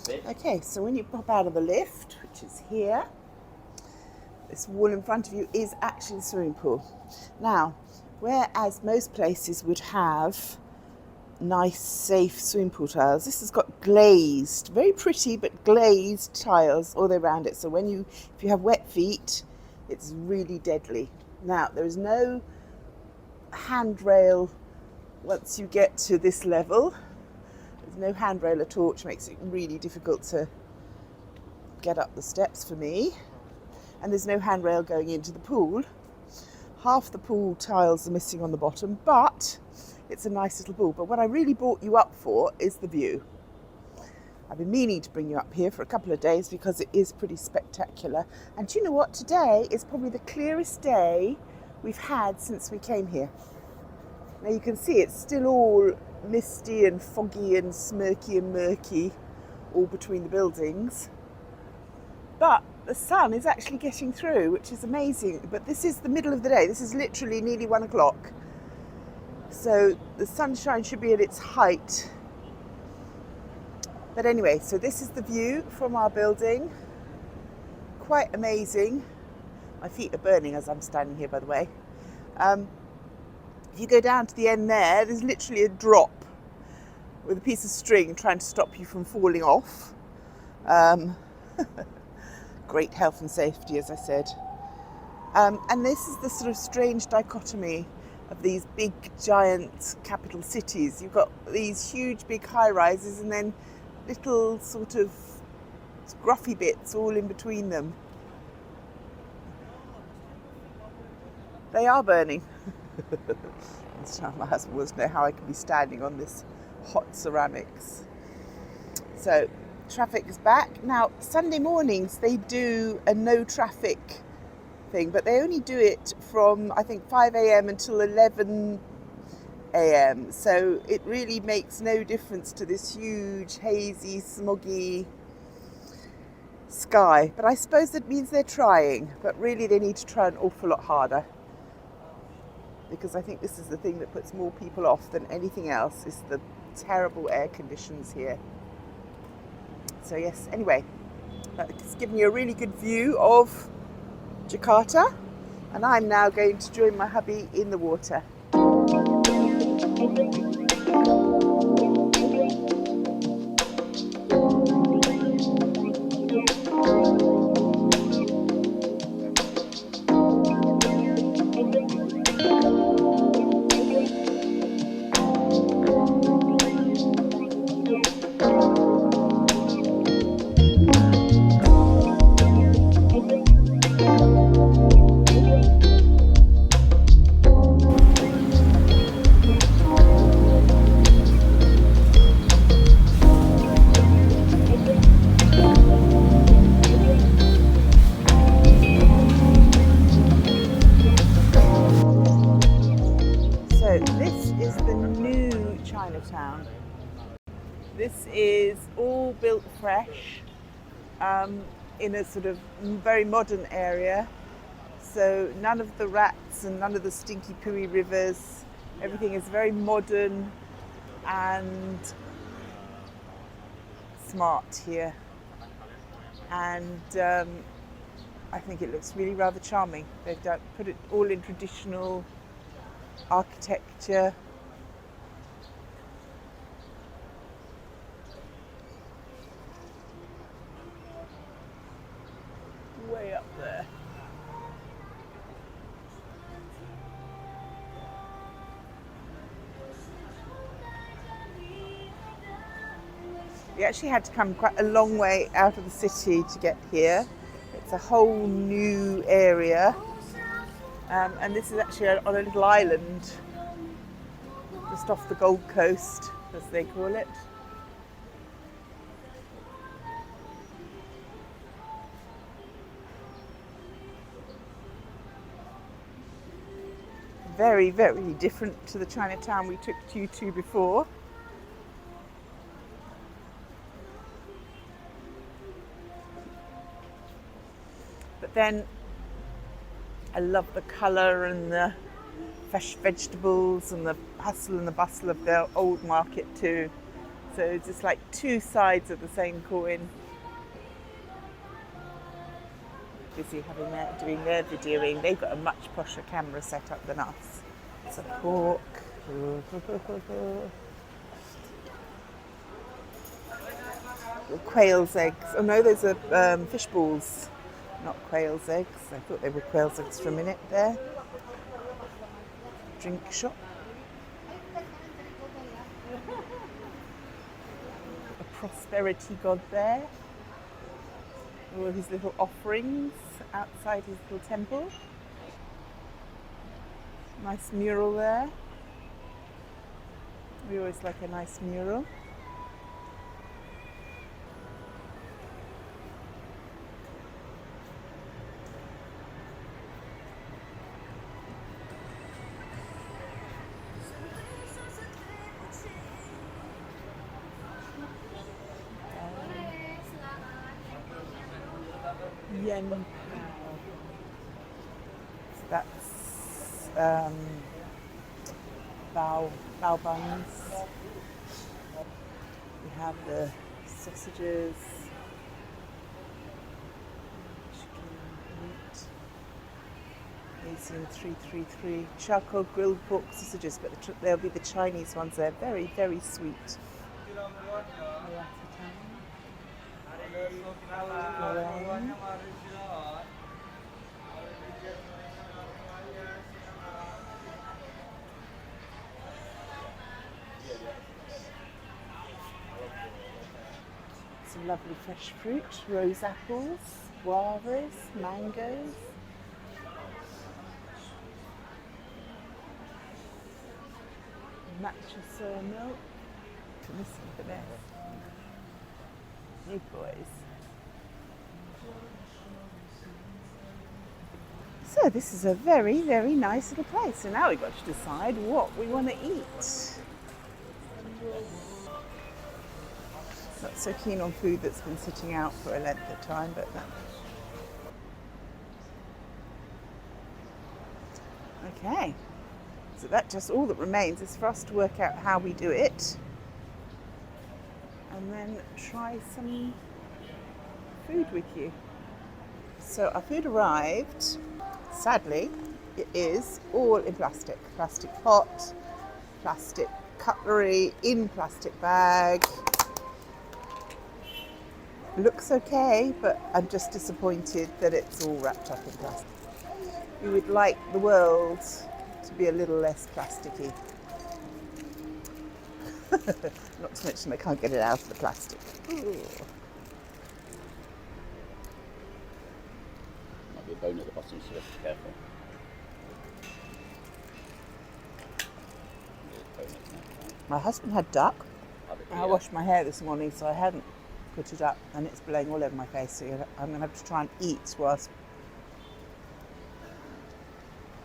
Okay, so when you pop out of the lift, which is here, this wall in front of you is actually the swimming pool. Now, whereas most places would have nice, safe swimming pool tiles, this has got glazed, very pretty, but glazed tiles all the way around it. So if you have wet feet, it's really deadly. Now, there is no handrail once you get to this level. There's no handrail at all, which makes it really difficult to get up the steps for me. And there's no handrail going into the pool. Half the pool tiles are missing on the bottom, but it's a nice little pool. But what I really brought you up for is the view. I've been meaning to bring you up here for a couple of days because it is pretty spectacular. And do you know what? Today is probably the clearest day we've had since we came here. Now you can see it's still all misty and foggy and smirky and murky all between the buildings. But the sun is actually getting through, which is amazing. But this is the middle of the day. This is literally nearly 1 o'clock. So the sunshine should be at its height. But anyway, so this is the view from our building. Quite amazing. My feet are burning as I'm standing here, by the way. If you go down to the end there's literally a drop with a piece of string trying to stop you from falling off. Great health and safety, as I said. And this is the sort of strange dichotomy of these big, giant capital cities. You've got these huge, big high-rises and then little sort of scruffy bits all in between them. They are burning. My husband wants to know how I can be standing on this hot ceramics. So, traffic is back. Now, Sunday mornings they do a no traffic thing, but they only do it from, I think, 5 a.m. until 11 a.m. So it really makes no difference to this huge, hazy, smoggy sky. But I suppose that means they're trying, but really they need to try an awful lot harder. Because I think this is the thing that puts more people off than anything else, is the terrible air conditions here. So yes, anyway, it's given you a really good view of Jakarta, and I'm now going to join my hubby in the water. Chinatown. This is all built fresh in a sort of very modern area, so none of the rats and none of the stinky pooey rivers. Everything is very modern and smart here, and I think it looks really rather charming. They've put it all in traditional architecture. Way up there. We actually had to come quite a long way out of the city to get here. It's a whole new area, and this is actually on a little island just off the Gold Coast, as they call it. Very, very different to the Chinatown we took you to before. But then I love the colour and the fresh vegetables and the hustle and the bustle of the old market too. So it's just like two sides of the same coin. Busy doing their videoing. They've got a much posher camera set up than us. It's a pork. Quail's eggs. Oh no, those are fish balls, not quail's eggs. I thought they were quail's eggs for a minute there. Drink shop. A prosperity god there. All his little offerings outside his little temple. Nice mural there. We always like a nice mural. Yen. So that's bao buns. We have the sausages, chicken meat, Asian 333, charcoal grilled pork sausages, but they'll be the Chinese ones. They're very, very sweet. Some lovely fresh fruit, rose apples, guavas, mangoes. Matcha soy milk. Listen to this. Big boys. So this is a very, very nice little place. So now we've got to decide what we want to eat. Not so keen on food that's been sitting out for a length of time, but that. Okay. So that just all that remains is for us to work out how we do it. And then try some food with you. So our food arrived. Sadly, it is all in plastic. Plastic pot, plastic cutlery, in plastic bag. Looks okay, but I'm just disappointed that it's all wrapped up in plastic. We would like the world to be a little less plasticky. Not to mention I can't get it out of the plastic. Ooh. Might be a bone at the bottom, so you have to be careful. My husband had duck. I washed my hair this morning, so I hadn't put it up, and it's blowing all over my face, so I'm going to have to try and eat whilst.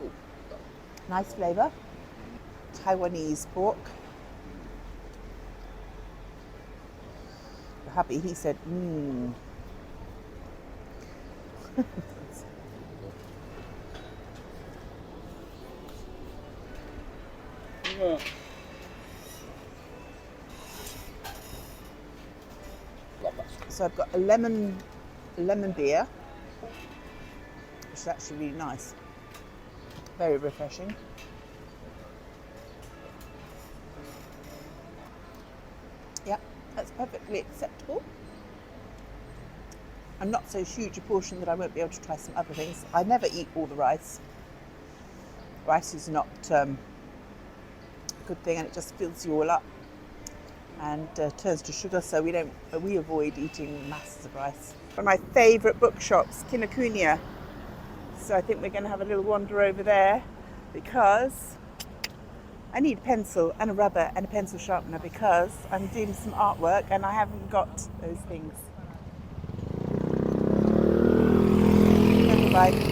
Ooh. Nice flavour. Taiwanese pork. Hubby, he said, Yeah. So I've got a lemon beer, which is actually really nice, very refreshing. Yeah, that's perfectly acceptable. And not so huge a portion that I won't be able to try some other things. I never eat all the rice. Rice is not a good thing, and it just fills you all up and turns to sugar, so we avoid eating masses of rice. One of my favourite bookshops, Kinokuniya. So I think we're going to have a little wander over there because I need a pencil and a rubber and a pencil sharpener because I'm doing some artwork and I haven't got those things. Okay, bye.